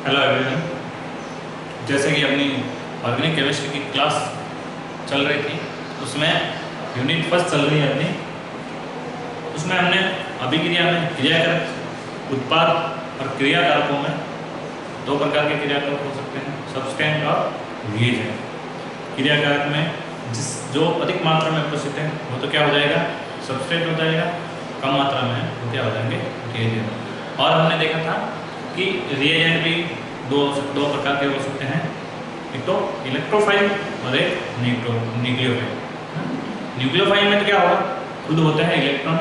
Hello everyone. जैसे कि अपनी ऑर्गेनिक केमिस्ट्री की क्लास चल रही थी, उसमें यूनिट फर्स्ट चल रही है अपनी। उसमें हमने अभिक्रिया में क्रियाकारक, उत्पाद और क्रियाकारकों में दो प्रकार के क्रियाकारक हो सकते हैं, सब्सटेंट और रिएजेंट। क्रियाकारक में जो अधिक मात्रा में उपस्थित है वो तो क्या हो जाएगा, सब्सटेंट हो जाएगा। कम मात्रा में वो क्या हो जाएंगे, रिएजेंट। और हमने देखा था कि रिएजेंट भी दो प्रकार के हो सकते हैं, एक तो इलेक्ट्रोफाइल और एक न्यूक्लियोफाइल। न्यूक्लियोफाइल में तो क्या होगा, खुद होते हैं इलेक्ट्रॉन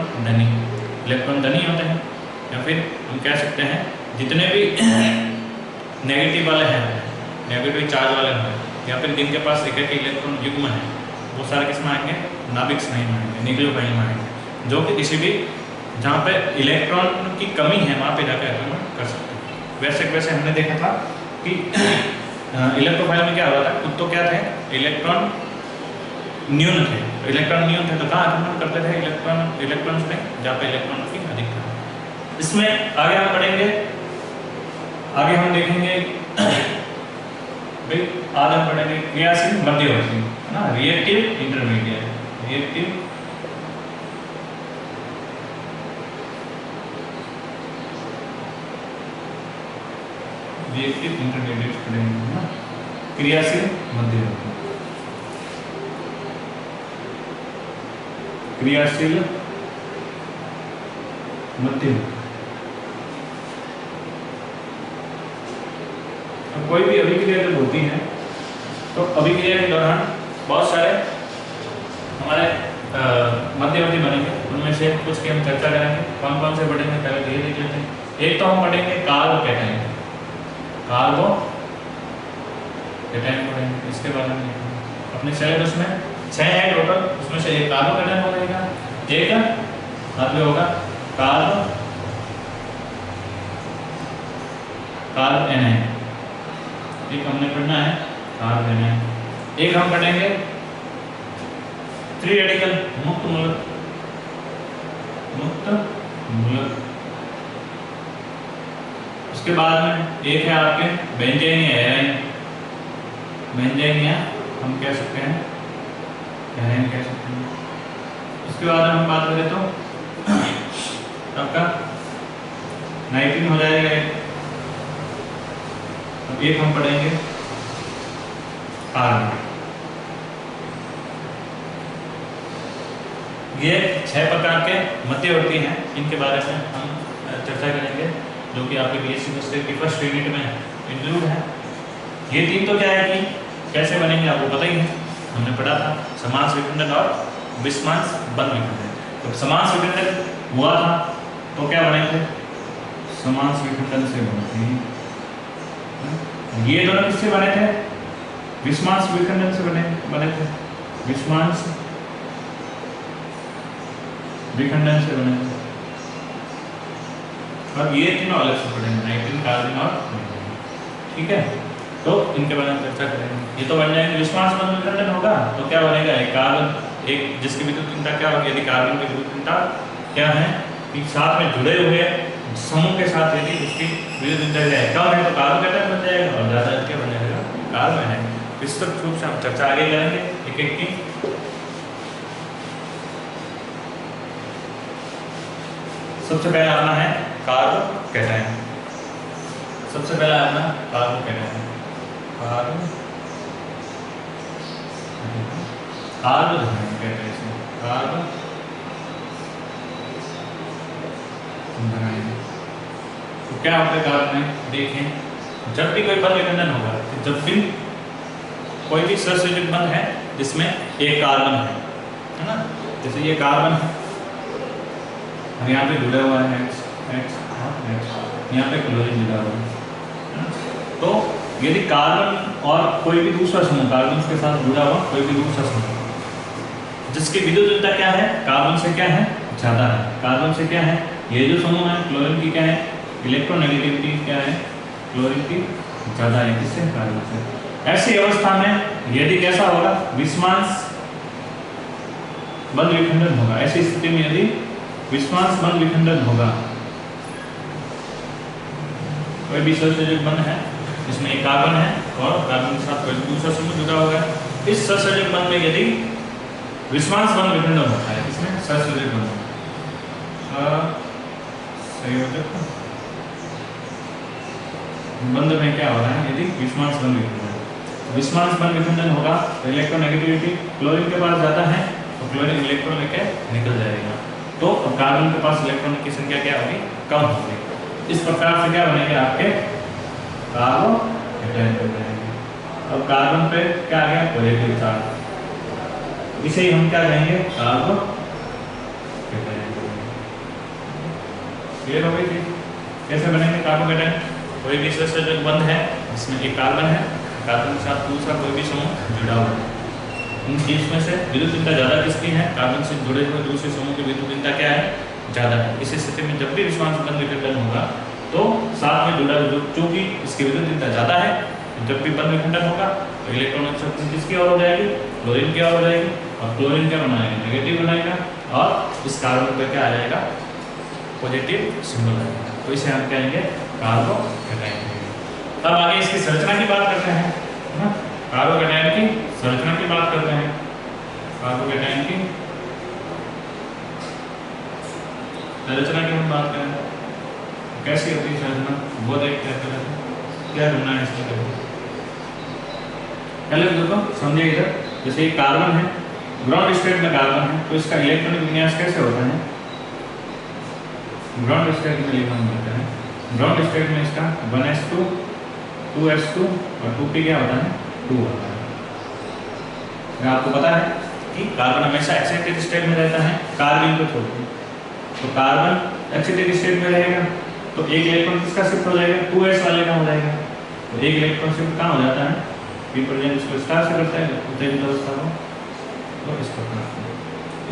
धनी होते हैं, या फिर हम कह सकते हैं जितने भी नेगेटिव वाले हैं, नेगेटिव चार्ज वाले हैं, या फिर जिनके पास एक एक इलेक्ट्रॉन युग्म है, वो सारे किस में आएंगे, नाभिक श्रेणी में आएंगे, न्यूक्लियोफाइल में आएंगे, जो कि किसी भी जहाँ पे इलेक्ट्रॉन की कमी है वहाँ पे जाकर आक्रमण कर सकते हैं। वैसे हमने देखा था कि इलेक्ट्रोफाइल में क्या हो रहा था, खुद तो क्या थे, इलेक्ट्रॉन न्यून थे। तो कहाँ आक्रमण करते थे, इलेक्ट्रॉन्स में जहाँ पे इलेक्ट्रॉन की अधिक था। इसमें आगे हम पढ़ेंगे, आगे हम देखेंगे भाई, आज हम पढ़ेंगे क्रियाशील मध्यवर्ती, है ना, रिएक्टिव इंटरमीडिएट, रिएक्टिव इंटरमीडिएट पढ़ेंगे ना, क्रियाशील मध्यवर्ती, क्रियाशील मध्यवर्ती। कोई भी अभिक्रिया जब होती है तो अभिक्रिया के दौरान बहुत सारे हमारे मध्यवर्ती बनेंगे, उनमें से कुछ की हम चर्चा करेंगे। कौन कौन से पढ़ेंगे, पहले तो ये देख लेते हैं। एक तो हम पढ़ेंगे कार्बोकैटायन पढ़ेंगे, इसके बारे में अपने सिलेबस में 6 है टोटल, उसमें से एक कार्बोकैटायन हो जाएगा, एक बाद में होगा कार्ब एनायन, एक हमने पढ़ना है कार्ब एनायन। एक हम पढ़ेंगे 3 रेडिकल मुक्त मूलक। उसके बाद में एक है आपके बेंजीन या एराइन, बेंजीन या हम कह सकते हैं एराइन कह सकते हैं। उसके बाद हम बात करें तो आपका नाइट्रीन हो जाएगा एक। अब एक हम पढ़ेंगे आर्गन। ये 6 प्रकार के मध्यवर्ती हैं, इनके बारे में हम चर्चा करेंगे, जो कि आपके बीएससी केमिस्ट्री की फर्स्ट यूनिट में इंक्लूड है। ये 3 तो क्या है कि कैसे बनेंगे आपको पता ही है, हमने पढ़ा था, समांश विखंडन और विषमांश बंध विखंडन। तो समांश विखंडन हुआ था तो क्या बनेंगे, समांश विखंडन से बने। ये दोनों किससे बने थे, विषमांश विखंडन से बने थे, विषमांश विखंडन से बने थे। और ये तीनों अलग से पढ़ेंगे, नाइट्रीन, कार्बन और बेंजीन, ठीक है। तो इनके बारे में चर्चा करेंगे। ये तो बन जाएंगे, विषमांश बंध विखंडन होगा तो क्या बनेगा, एक कार्बन, एक जिसकी विद्युत क्या होगी, यदि कार्बन की विद्युत क्या है कि साथ में जुड़े हुए समूह के साथ यदि उसकी विद्युत कम है तो कार्बोकैटायन बन जाएगा, और ज्यादा क्या बन जाएगा, कार्बन है। विस्तृत रूप से हम चर्चा आगे करेंगे एक एक की। सबसे पहला अपना है कार्बोकैटायन। सबसे पहला अपना कार्बोकैटायन, कार्ब कहते हैं इसमें, कार्ब। तो क्या होता है कार्ब में, देखें, जब भी कोई बंध विखंडन होगा, तो जब भी कोई भी सहसंयोजक बंध है जिसमें एक कार्बन है ना, जैसे ये कार्बन है और यहाँ पे जुड़ा हुआ है X, यहाँ पे क्लोरीन जुड़ा हुआ है। तो यदि कार्बन और कोई भी दूसरा समूह, कार्बन के साथ जुड़ा हुआ कोई भी दूसरा समूह जिसकी विद्युत क्या है, कार्बन से क्या है, ज्यादा है, कार्बन से क्या है, ये जो समूह है क्लोरीन की क्या है, इलेक्ट्रोनेगेटिविटी क्या है, क्लोरीन की ज्यादा है, किससे, कार्बन से। ऐसी अवस्था में यदि कैसा होगा, विषमांश बंध विखंडन होगा। ऐसी स्थिति में यदि विषमांश बंध विखंडन होगा, कोई भी सहसंयोजक बंध है इसमें एक कार्बन है और कार्बन के साथ कोई दूसरा समूह जुड़ा हुआ है। इस सहसंयोजक बंध में यदि विस्मांस बंध विखंडन होता है, इसमें सहसंयोजक बंध संयोजक बंध में क्या हो रहा है, यदि विस्मांस बंध विखंडन, विस्मांस बंध विखंडन होगा तो इलेक्ट्रोनेगेटिविटी क्लोरीन के पास जाता है तो क्लोरीन इलेक्ट्रॉन लेके निकल जाएगा, तो अब कार्बन के पास इलेक्ट्रॉन की संख्या क्या होगी, कम होगी। इस प्रकार से क्या बनेंगे आपके कार्बोकेटायन बनेंगे। अब कार्बन पे क्या आ गया, पॉजिटिव चार्ज, इसे ही हम क्या कहेंगे, कार्बोकेटायन। क्लियर हो गई चीज, कैसे बनेंगे कार्बोकेटायन। कोई भी सहसंयोजक बंध है जिसमें एक कार्बन है, कार्बन के साथ दूसरा कोई भी समूह जुड़ा हुआ है, इन चीज में से विद्युत ज्यादा किसकी है, कार्बन से जुड़े हुए दूसरे समूह की विद्युत क्या है, ज्यादा है। इस स्थिति में जब भी विस्मांस बंध विखंडन होगा तो साथ में जुड़ा चूंकि इसकी विद्युत ज्यादा है, जब भी बंध विखंडन होगा तो इलेक्ट्रॉन शक्ति किसकी ओर हो जाएगी, क्लोरीन की ओर हो जाएगी, और क्लोरीन क्या बनाएगा, नेगेटिव बनाएगा, और इस कार्बन पर क्या आ जाएगा, पॉजिटिव सिंबल आएगा, तो इसे हम कहेंगे कार्बोकेटायन। तब आगे इसकी संरचना की बात करते हैं, है ना, कार्बोकेटायन की संरचना की बात करते हैं। कार्बोकेटायन की संरचना की हम बात करें कैसी होती है संरचना, वो देखते हैं। क्या करना है इसमें, पहले देखो समझिए इधर, जैसे ये कार्बन है, ग्राउंड स्टेट में कार्बन है, तो इसका इलेक्ट्रॉनिक विन्यास कैसे होता है, ग्राउंड स्टेट में इलेक्ट्रॉन मिलता है, ग्राउंड स्टेट में इसका 1s2 2s2 और 2p क्या होता है, 2 होता है। आपको पता है कि कार्बन हमेशा एक्साइटेड स्टेट में रहता है कार्बन को छोड़कर, तो कार्बन एक्साइटेड स्टेट में रहेगा तो एक इलेक्ट्रॉन किसका शिफ्ट हो जाएगा, 2s वाले का हो जाएगा, तो एक इलेक्ट्रॉन शिफ्ट कहाँ हो जाता है, p प्रेजेंट इसको स्टार से करता है उत्तेजित अवस्था को, तो इस प्रकार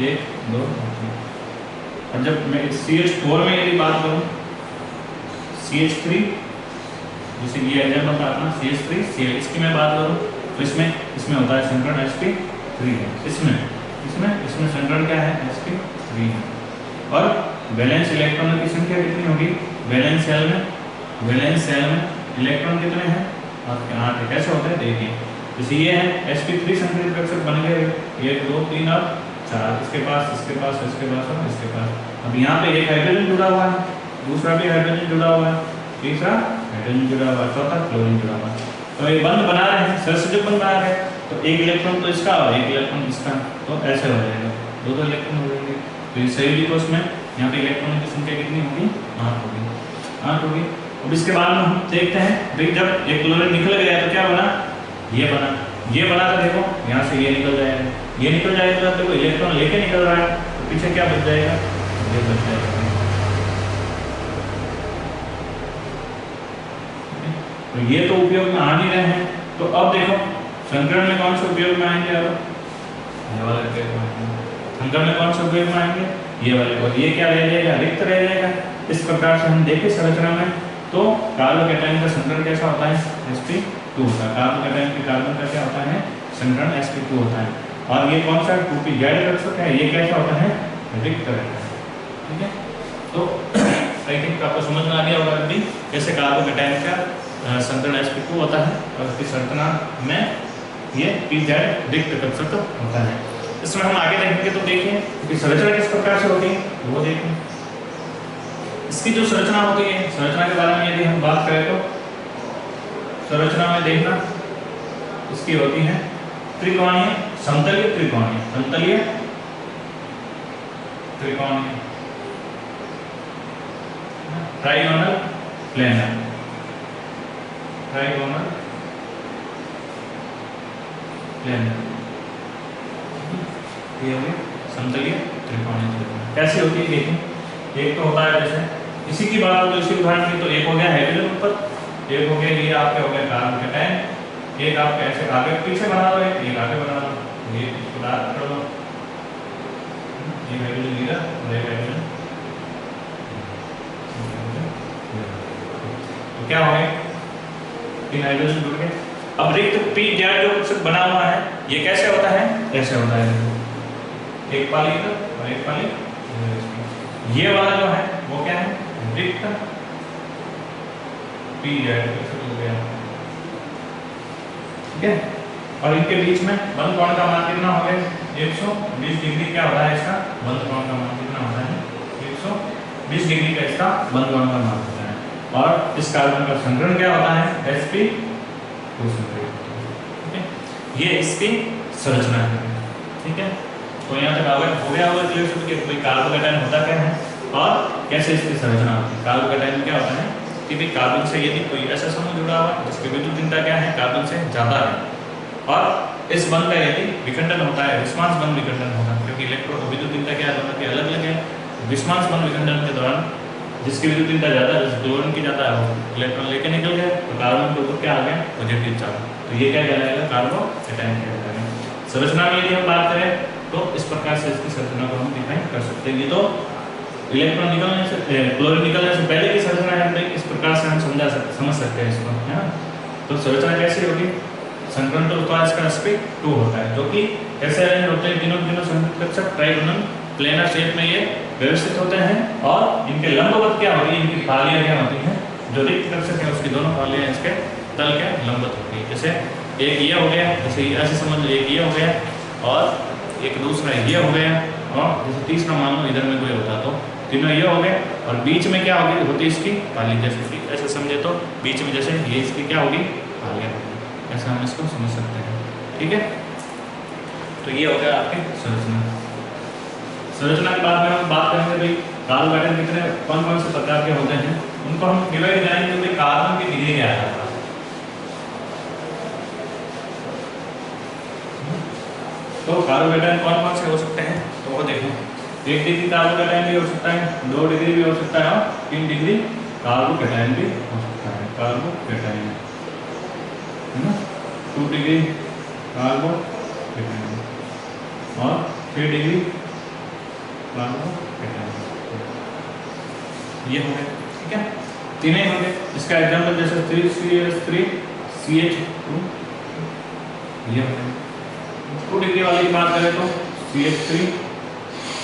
1 2 3। और जब मैं CH4 में यदि बात करूं, CH3 जैसे ये एग्जाम्पल था अपना CH3 Cl, इसकी मैं बात करूं तो इसमें होता है संकरण sp3 है, इसमें संकरण क्या है, sp3 है। और वैलेंस इलेक्ट्रॉनों की संख्या कितनी होगी, वैलेंस सेल में इलेक्ट्रॉन कितने हैं आपके 8 है। कैसे होते हैं देखिए, जैसे ये है sp3 संकरित कक्षक बन गए 1 2 3 और 4, इसके पास और इसके पास। अब यहाँ पे एक हाइड्रोजन जुड़ा हुआ है, दूसरा भी हाइड्रोजन जुड़ा हुआ है, तीसरा हाइड्रोजन जुड़ा हुआ है, चौथा क्लोरीन जुड़ा हुआ है। तो ये बंध बना रहे हैं, सहसंयोजक बंध बना रहे हैं, तो एक इलेक्ट्रॉन तो इसका और एक इलेक्ट्रॉन इसका, तो ऐसे हो जाएगा, दो इलेक्ट्रॉन हो जाएंगे। तो ये सही दिखो, उसमें यहाँ पे इलेक्ट्रॉन की संख्या कितनी होगी, 8 होगी। अब इसके बाद में हम देखते हैं भाई जब एक क्लोरीन निकल गया तो क्या बना, ये बना तो देखो यहाँ से ये निकल जाएगा, तो देखो इलेक्ट्रॉन लेके निकल रहा है, तो पीछे क्या बच जाएगा, ये बच जाएगा। तो ये तो उपयोग में आ नहीं रहे हैं, तो अब देखो संकरण में कौन से उपयोग में आएंगे, अब ये वाले संकरण में कौन से उपयोग में आएंगे, ये वाले, और ये क्या रह जाएगा, रिक्त रह जाएगा। इस प्रकार से हम देखें संरचना में तो कार्बोकेटायन का संकरण कैसा होता है, sp2 होता है, कार्बन का क्या होता है, संकरण sp2 होता है। और ये कौन सा 2p जेड कक्षक है, ये कैसा होता है, रिक्त रहता है। ठीक है, तो आई थिंक आपको समझ में आ गया होगा अभी कैसे कार्बोकेटायन का संकरण sp2 होता है और उसकी संरचना में ये p जेड रिक्त कक्षक होता है। इसमें हम आगे देखेंगे तो देखिए कि संरचना किस प्रकार से होती है वो देखें। इसकी जो संरचना होती है, संरचना के बारे में यदि हम बात करें तो संरचना में देखना इसकी होती है त्रिकोणीय, समतलीय त्रिकोणीय, ट्राइगोनल प्लेनर, ये हो गई समतलीय त्रिकोणीय। कैसे होती है देखें, एक तो होता है जैसे इसी की बात हो तो इसी उदाहरण की, तो एक हो गया हाइड्रोजन ऊपर, एक हो गया ये आपके हो गया कार्बोकेटायन, एक आप ऐसे आगे पीछे बना दो, एक आगे बना दो, ये इसको डार्क कर दो, ये हाइड्रोजन इधर और एक हाइड्रोजन, तो क्या हो गया, 3 हाइड्रोजन जुड़ गए। अब रिक्त p जेड जो कुछ बना हुआ है ये कैसे होता है, ऐसे होता है, एक पाली इधर और एक पाली, ये वाला जो है वो क्या है, रिक्त p जेड हो गया, ठीक है। और इनके बीच में बंद कोण का मान कितना हो गया 120 डिग्री क्या होता है इसका बंद कोण का मान कितना होता है 120 डिग्री का इसका बंद कोण का मान होता है। और इस कार्बन का संकरण क्या होता है sp2 संकरण। ठीक है, ये इसकी संरचना है। ठीक है, तो यहाँ तक हो गया होगा क्लियर कि कोई कार्बोकैटायन होता क्या है और कैसे इसकी संरचना होती है। कार्बोकैटायन क्या होता है कि भाई कार्बन से यदि कोई ऐसा समूह जुड़ा हुआ है जिसकी विद्युतीनता क्या है कार्बन से ज्यादा है और इस बंध का यदि विखंडन होता है विस्मांस बंध विखंडन होगा क्योंकि इलेक्ट्रॉन विद्युतीनता क्या है दोनों की अलग अलग है। विस्मांस बंध विखंडन के दौरान जिसकी विद्युतीनता ज्यादा है क्लोरीन की ज्यादा है वो इलेक्ट्रॉन लेके निकल गए तो कार्बन के ऊपर क्या आ गया पॉजिटिव चार्ज। तो ये क्या कहलाएगा कार्बोकैटायन कहलाएगा। संरचना में यदि हम बात करें तो इस प्रकार से इसकी संरचना को हम डिफाइन कर सकते हैं। ये तो इलेक्ट्रॉन निकलने से क्लोरीन निकलने से पहले की संरचना है इस प्रकार से हम समझ सकते हैं इसको है ना। तो संरचना कैसी होगी संकरण तो होता है इसका sp2 होता है जो कि कैसे अरेंज होते हैं तीनों संरक्षक ट्राइगोनल प्लेनर शेप में ये व्यवस्थित होते हैं और इनके लंबवत क्या होती है इनकी पालियां क्या होती हैं जो रिक्त कक्षक है उसकी दोनों पालियां इसके तल के लंबवत होती है। जैसे एक ये हो गया जैसे ऐसे समझ लो एक ये हो गया और एक दूसरा ये हो गया और जैसे तीसरा मान लो इधर में कोई होता तो तीनों ये हो गए और बीच में क्या होगी होती इसकी पाली जैसे कि ऐसे समझे तो बीच में जैसे ये इसकी क्या होगी पालियां होगी ऐसा हम इसको समझ सकते हैं। ठीक है, तो ये हो गया आपकी संरचना। संरचना के बाद में हम बात करेंगे भाई कार्बोकैटायन कितने कौन कौन से प्रकार के होते हैं उनको हम डिवाइड करेंगे भाई कार्बन की डिग्री क्या है। तो कार्बोकैटायन कौन कौन से हो सकते हैं तो वो देखो 1 डिग्री कार्बोकैटायन भी हो सकता है 2 डिग्री भी हो सकता है और 3 डिग्री कार्बोकैटायन भी हो सकता है। कार्बोकैटायन है ना 2 डिग्री कार्बोकैटायन और 3 डिग्री कार्बोकैटायन ये हो गए। ठीक है, तीनों ही होंगे। इसका एग्जांपल जैसे 3CH3 CH2 ये हो गए। 2 डिग्री वाली की बात करें तो CH3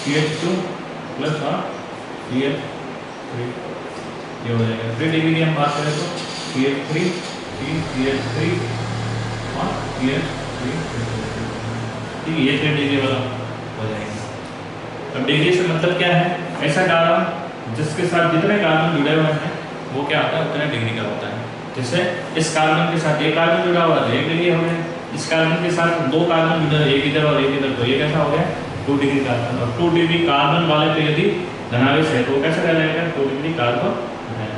CH2 प्लस और CH3 ये हो जाएगा। 3 डिग्री की हम बात करें तो CH3 CH3 और CH3 ठीक है ये 3 डिग्री वाला हो जाएगा। अब डिग्री से मतलब क्या है ऐसा कार्बन जिसके साथ जितने कार्बन जुड़े हुए हैं वो क्या होता है उतने डिग्री का होता है। जैसे इस कार्बन के साथ एक कार्बन जुड़ा हुआ है 1 डिग्री हो गया। इस कार्बन के साथ 2 कार्बन जुड़े एक इधर और एक इधर तो ये कैसा हो गया 2 डिग्री कार्बन। और 2 डिग्री कार्बन वाले पे यदि धनावेश है तो कैसे कहलाएगा 2 डिग्री कार्बन।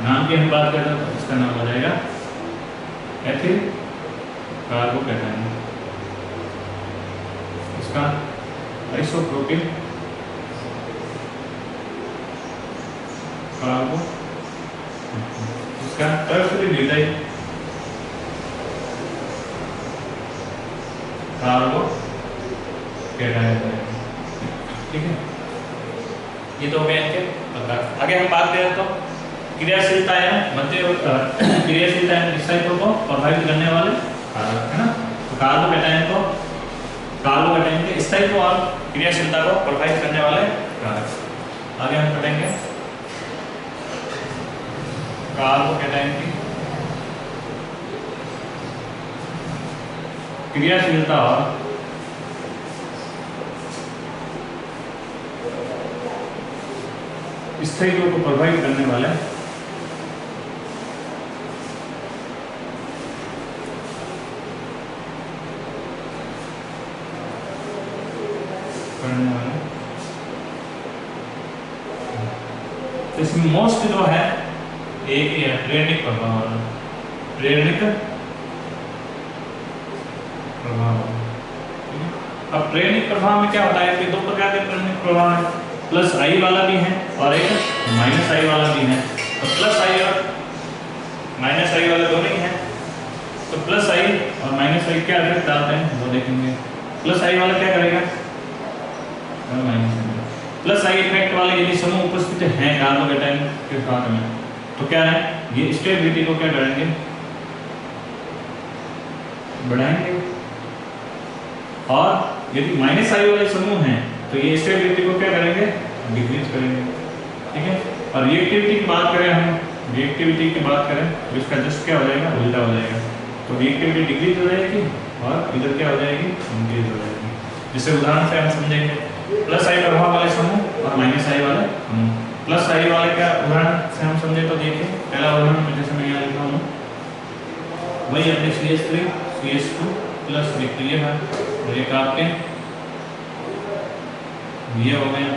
नाम की हम बात करते हैं तो इसका नाम हो जाएगा एथिल कार्बोकैटायन। इसका आइसोप्रोपिल कार्बो इसका टर्शरी ब्यूटाइल कार्बोकैटायन। ठीक है, ये तो हो गया इनके प्रकार। आगे हम बात करें तो क्रियाशीलता है मध्य क्रियाशीलता है इस टाइप को प्रभावित करने वाले कारक है ना। तो कार्बोकैटायन के इस टाइप को और क्रियाशीलता को प्रभावित करने वाले कारक आगे हम पढ़ेंगे। कार्बोकैटायन की क्रियाशीलता और स्थायित्व को प्रभावित करने वाले इसमें मोस्ट जो है एक ही है प्रेरणिक प्रभाव। प्रेरणिक प्रभाव अब प्रेरणिक प्रभाव में क्या होता है कि 2 प्रकार के प्रेरणिक प्रभाव है प्लस आई वाला भी है और एक माइनस आई वाला भी है। तो प्लस आई और माइनस आई वाला दोनों ही है। तो प्लस आई और माइनस आई क्या इफेक्ट डालते हैं वो देखेंगे। प्लस आई वाला क्या करेगा माइनस प्लस आई इफेक्ट वाले यदि समूह उपस्थित हैं कार्बोकैटायन के साथ में तो क्या है ये स्टेबिलिटी को क्या करेंगे बढ़ाएंगे। और यदि माइनस आई वाले समूह हैं तो ये स्टेबिलिटी को क्या करेंगे डिक्रीज करेंगे। ठीक है, और रिएक्टिविटी की बात करें हम रिएक्टिविटी की बात करें तो इसका जस्ट क्या हो जाएगा उल्टा हो जाएगा। तो रिएक्टिविटी डिक्रीज हो जाएगी और इधर क्या हो जाएगी, इंक्रीज हो जाएगी। जिससे उदाहरण से हम समझेंगे प्लस आई प्रभाव वाले समूह और माइनस आई वाले समूह। प्लस आई वाले का उदाहरण से हम समझे तो देखिए, पहला उदाहरण जैसे मैं यहाँ लिखा हूँ वही अपने CH3 CH2 प्लस विक्रिय है, और एक आपके ये हो गया,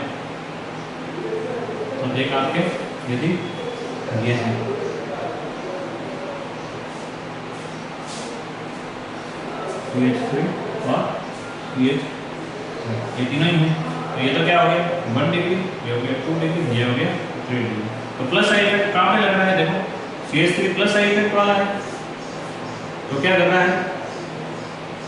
तो एक आपके यदि ये है CH3 और CH, ये तीनों ही है, तो ये तो क्या हो गया 1 डिग्री, ये हो गया 2 डिग्री, ये हो गया 3 डिग्री। तो प्लस आई इफेक्ट कहाँ पे लग रहा है, देखो CH3 प्लस आई इफेक्ट वाला है, तो क्या कर रहा है,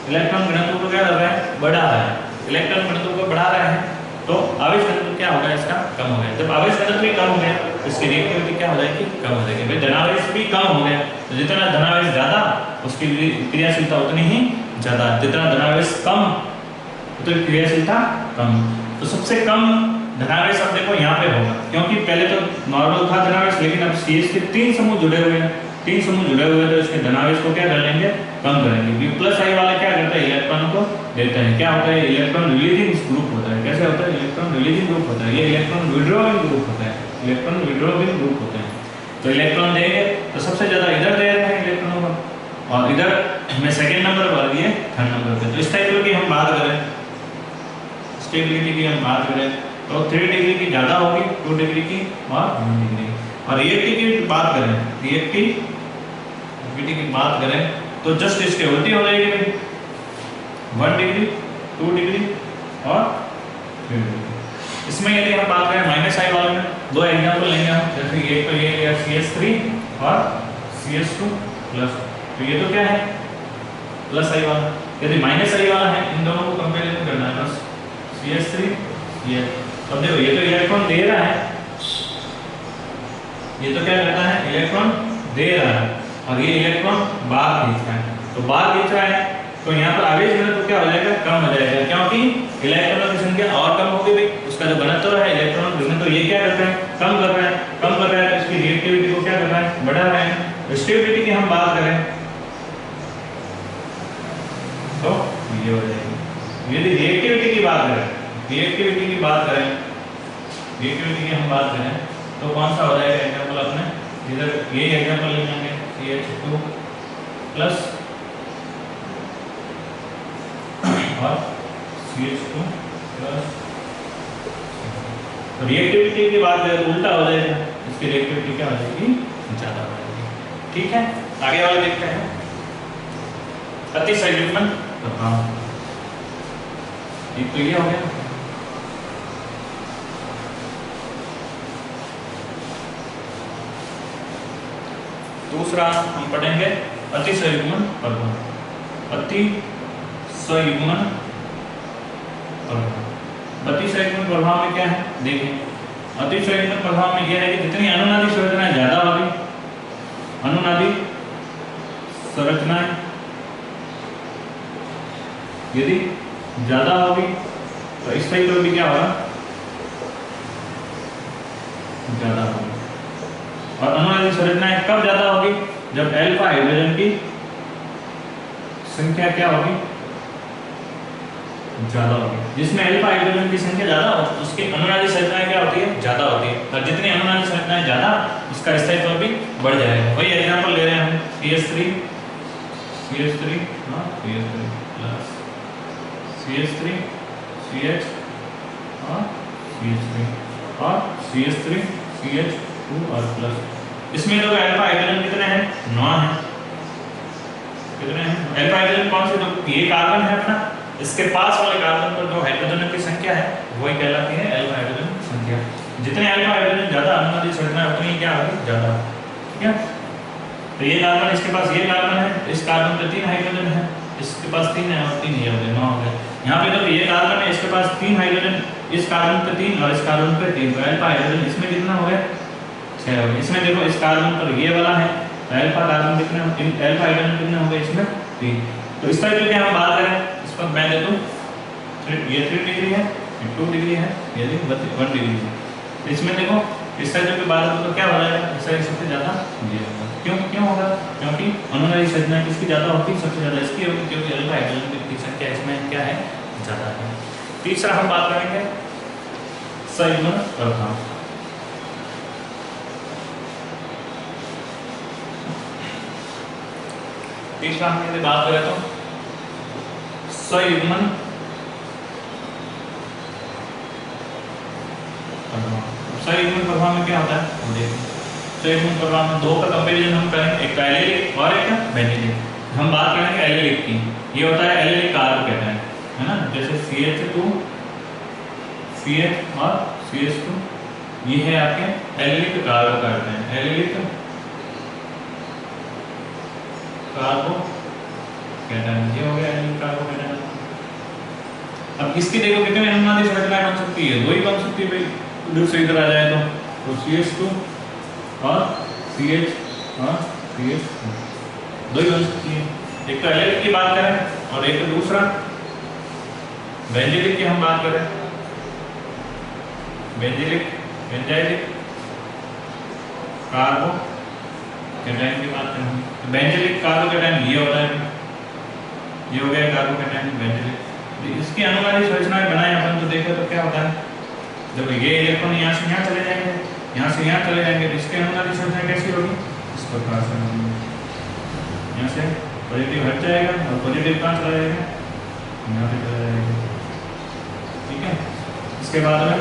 इलेक्ट्रॉन घनत्व को क्या कर रहा है, बढ़ा रहा है। इलेक्ट्रॉन घनत्व को बढ़ा रहा है तो आवेश घनत्व क्या होगा इसका, कम हो गया। जब आवेश घनत्व भी कम हो गया तो इसकी रिएक्टिविटी क्या हो जाएगी, कम हो जाएगी। भाई धनावेश भी कम हो गया तो जितना धनावेश ज्यादा उसकी क्रियाशीलता उतनी ही ज्यादा, जितना धनावेश कम उतनी क्रियाशीलता कम। तो सबसे कम धनावेश अब देखो यहाँ पे होगा, क्योंकि पहले तो नॉर्मल था धनावेश, लेकिन अब CH के 3 समूह जुड़े हुए हैं, 3 समूह जुड़े हुए हैं तो इसके धनावेश को क्या कर लेंगे, कम करेंगे। प्लस आई वाला क्या करता है, इलेक्ट्रॉन को देता है, क्या होता है, इलेक्ट्रॉन रिलीजिंग ग्रुप होता है। कैसे होता है, इलेक्ट्रॉन रिलीजिंग ग्रुप होता है, ये इलेक्ट्रॉन विड्रॉइंग ग्रुप होता है, इलेक्ट्रॉन विड्रॉइंग ग्रुप होता है। तो इलेक्ट्रॉन देंगे तो सबसे ज्यादा इधर दे रहे हैं इलेक्ट्रॉनों को, और इधर में सेकंड नंबर पर दिए थर्ड नंबर पे। तो इस टाइप की हम बात करें, स्टेबिलिटी की हम बात करें तो 3 डिग्री की ज्यादा होगी, 2 डिग्री की और 1 डिग्री। और रिएक्टिविटी की बात करें, रिएक्टिविटी की बात करें तो जस्ट इसके उल्टी हो जाएगी भाई, 1 डिग्री 2 डिग्री और 3 डिग्री। इसमें यदि हम बात करें माइनस आई वाले में, 2 एग्जांपल लेंगे हम, जैसे ये तो ये लिया CH3 और CH2 प्लस, तो ये तो क्या है प्लस आई वाला। यदि माइनस आई वाला है, इन दोनों को कंपेरिजन करना है, बस CH3 ये, अब देखो ये तो इलेक्ट्रॉन दे रहा है, ये तो क्या करता है, इलेक्ट्रॉन दे रहा है, और ये इलेक्ट्रॉन बाहर खींच रहा है। तो बाहर खींच रहा है तो यहाँ पर आवेश घनत्व क्या हो जाएगा, कम हो जाएगा, क्योंकि इलेक्ट्रॉनों की संख्या और कम होगी भाई, उसका जो घनत्व है इलेक्ट्रॉन घनत्व ये क्या कर रहा है, कम कर रहा है, कम कर रहा है, तो इसकी रिएक्टिविटी को क्या कर रहा है, बढ़ा रहा है। स्टेबिलिटी की हम बात करें तो ये हो जाएगी। यदि रिएक्टिविटी की बात करें, रिएक्टिविटी की बात करें, रिएक्टिविटी की हम बात करें तो कौन सा हो जाएगा एग्जांपल अपने, इधर ये एग्जांपल ले लेंगे CH2 प्लस और CH2 प्लस। तो रिएक्टिविटी की बात करें तो उल्टा हो जाएगा, इसकी रिएक्टिविटी क्या हो जाएगी, ज्यादा हो जाएगी। ठीक है, आगे वाला देखते हैं, अतिशय युग्मन प्रभाव। एक तो ये हो गया, दूसरा हम पढ़ेंगे अतिसंयुग्मन प्रभाव। अतिसंयुग्मन प्रभाव, अतिसंयुग्मन प्रभाव में क्या है देखें। अतिसंयुग्मन प्रभाव में यह है कि जितनी अनुनादी संरचनाएं ज्यादा होगी, अनुनादी संरचनाएं यदि ज्यादा होगी तो इस टाइप पर भी क्या होगा, ज्यादा होगी। और अनुनादी संरचनाएं कब ज्यादा होगी, जब अल्फा हाइड्रोजन की संख्या क्या होगी, ज्यादा होगी। जिसमें अल्फा हाइड्रोजन की संख्या ज्यादा हो उसकी अनुनादी संरचनाएं क्या होती है, ज्यादा होती है। और जितनी अनुनादी संरचनाएं ज्यादा उसका स्थायित्व भी बढ़ जाएगा। वही एग्जांपल ले रहे हैं हम, CH3 प्लस CH3 CH और CH3 और CH3 CH2 और प्लस। इसमें तो अल्फा हाइड्रोजन कितने हैं, 9 हैं। कितने हैं अल्फा हाइड्रोजन, कौन से, तो ये कार्बन है अपना, इसके पास वाले कार्बन पर जो हाइड्रोजन की संख्या है वही कहलाती है अल्फा हाइड्रोजन की संख्या। जितने अल्फा हाइड्रोजन ज्यादा अनुनादी संरचना उतनी क्या होगी, ज्यादा। ठीक है, तो ये कार्बन, इसके पास ये कार्बन है, इस कार्बन पे 3 हाइड्रोजन है, इसके पास 3 है और 3 ये हो गए, 9 हो गए। यहाँ पे तो ये कार्बन है, इसके पास 3 हाइड्रोजन, इस कार्बन पे 3 और इस कार्बन पे 3, तो अल्फा हाइड्रोजन इसमें कितना हो गया, 6 हो गए। इसमें देखो इस कार्बन पर ये वाला है, तो अल्फा कार्बन कितने, अल्फा हाइड्रोजन कितने हो गए, इसमें 3। तो इस तरह की हम बात करें, इस पर मैं दे दूं ये 3 डिग्री है, ये 2 डिग्री है, ये 1 डिग्री है। इसमें देखो इस साइड के बाद तो क्या हो जाएगा, इस साइड सबसे ज़्यादा ये होगा। क्यों होगा? क्योंकि अनुनादी संरचना किसकी ज़्यादा होती है? सबसे ज़्यादा इसकी होगी, क्योंकि अल्फा हाइड्रोजन की संख्या इसमें क्या है, ज़्यादा है। तीसरा हम बात करेंगे संयुग्मन प्रभाव। तीसरा हम यदि बात करें तो संयुग्मन प्रभाव में क्या होता है, संयुग्मन प्रभाव में दो का कंपैरिजन हम करेंगे, एक एलिलिक और एक बेंजीलिक। हम बात करेंगे एलिलिक की। ये होता है एलिलिक कार्बोकैटायन, है ना, जैसे CH2 CH और CH2, ये है आपके एलिलिक कार्बोकैटायन, एलिलिक कार्बोकैटायन, ये हो गया एलिलिक कार्बोकैटायन। अब इसकी देखो कितने अनुनादी संरचनाएं बन सकती है, दो ही बन सकती है भाई, उधर से इधर आ जाए तो CH2 और CH और CH2 दो ही बन सकती है। एक तो एलिलिक की बात करें और एक दूसरा बेंजीलिक की हम बात करें, बेंजीलिक बेंजाइलिक कार्बोकैटायन की बात करें। बेंजीलिक कार्बोकैटायन ये होता है, ये हो गया कार्बोकैटायन बेंजीलिक। इसकी अनुनादी संरचनाएं बनाए अपन तो देखे तो क्या होता है, जब ये इलेक्ट्रॉन यहाँ से यहाँ चले जाएंगे, यहाँ से यहाँ चले जाएंगे, तो इसकी अनुनादी संरचना कैसी होगी, इस प्रकार से होगी। यहाँ से पॉजिटिव हट जाएगा और पॉजिटिव कहाँ चला जाएगा, यहाँ पे चला जाएगा। ठीक है, इसके बाद में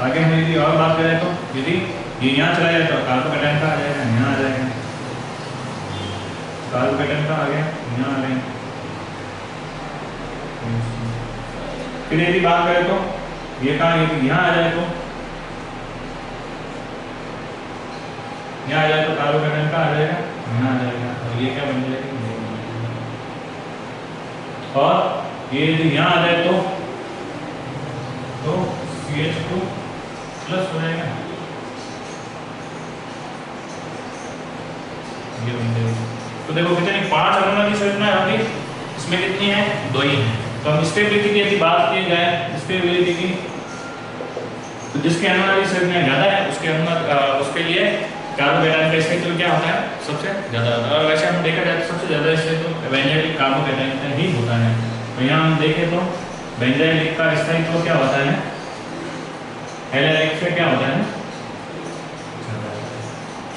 आगे हम यदि और बात करें तो यदि ये यहाँ चला जाए तो कार्बोकैटायन का आ जाएगा, यहाँ आ जाएगा, कार्बोकैटायन का आ गया, यहाँ आ जाएगा। फिर यदि बात करें तो ये कहाँ, यदि यहाँ आ जाए तो यहाँ आ जाए तो कार्बोकैटायन का आ जाएगा, यहाँ आ जाएगा, और ये क्या बन जाएगा, और ये यदि यहाँ आ जाए तो CH2 प्लस हो जाएगा, ये बन जाएगा। तो देखो कितनी 5 अनुनादी संरचनाएं होंगी, इसमें कितनी है, 2 ही है। तो हम स्टेबिलिटी की यदि बात की जाए, स्टेबिलिटी की, तो जिसकी अनुनादी संरचना ज्यादा है उसके लिए कार्बोकैटायन का स्टेबिलिटी क्या होता है, सबसे ज्यादा होता है। और वैसे हम देखा जाए तो सबसे ज्यादा स्टेबिलिटी बेंजाइलिक कार्बोकैटायन का ही होता है। तो यहाँ हम देखें तो बेंजाइलिक का स्थायित्व क्या होता है, एलिलिक से क्या होता है,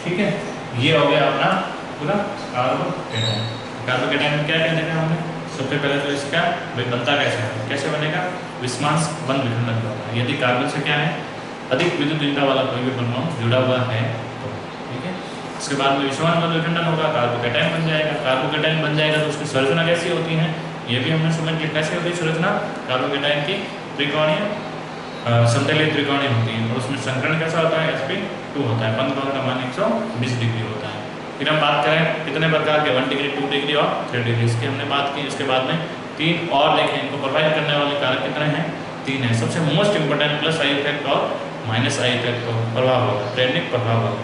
ठीक है। ये हो गया अपना पूरा कार्बोकैटायन। कार्बोकैटायन में क्या क्या देखा हमने, सबसे पहले तो इसका बनता कैसे बनेगा, विस्मांस बंध विखंडन द्वारा। यदि कार्बन से क्या है, अधिक विद्युत ऊर्जा वाला कोई भी परमाणु जुड़ा हुआ है तो, ठीक है। इसके बाद में विस्मांस बंध विखंडन होगा, कार्बोकैटायन बन जाएगा। कार्बोकैटायन बन जाएगा तो उसकी संरचना कैसी होती है, ये भी हमने समझ लिया कैसे होती है संरचना कार्बोकैटायन की, त्रिकोणीय समतलीय त्रिकोणीय होती है। और उसमें संकरण कैसा होता है, sp2 होता है, बंध कोण का मान 120 डिग्री होता है। फिर हम बात करें कितने प्रकार के, 1 डिग्री, 2 डिग्री और 3 डिग्री, इसकी हमने बात की। इसके बाद में 3 और देखें, इनको प्रभावित करने वाले कारक कितने हैं, 3 है। सबसे most important plus I effect और माइनस आई इफेक्ट को प्रभाव होगा, प्रेरणिक प्रभाव होगा।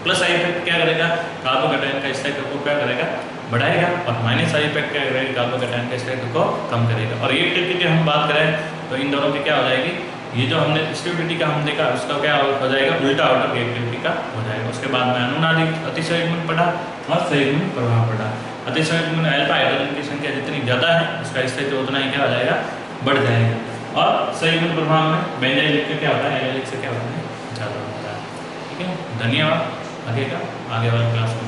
प्लस आई इफेक्ट क्या करेगा, कार्बोकैटायन का स्थायित्व को क्या करेगा, बढ़ाएगा, और माइनस आई इफेक्ट क्या करेगा, कार्बोकैटायन का स्थायित्व को कम करेगा। और रिएक्टिविटी हम बात करें तो इन दोनों की क्या हो जाएगी, ये जो हमने स्टेबिलिटी का हम देखा उसका क्या हो जाएगा, उल्टा ऑर्डर रिएक्टिविटी का हो जाएगा। उसके बाद में अनुनादिक अतिसंयुग्मन पढ़ा और संयुग्मन प्रभाव पढ़ा। अतिसंयुग्मन अल्फा हाइड्रोजन की संख्या जितनी ज़्यादा है उसका स्थायित्व उतना ही क्या हो जाएगा, बढ़ जाएगा। और संयुग्मन प्रभाव में बेंजाइलिक का क्या होता है, एलिलिक से क्या होता है, ज़्यादा होता है। ठीक है, धन्यवाद। आगे वाले क्लास में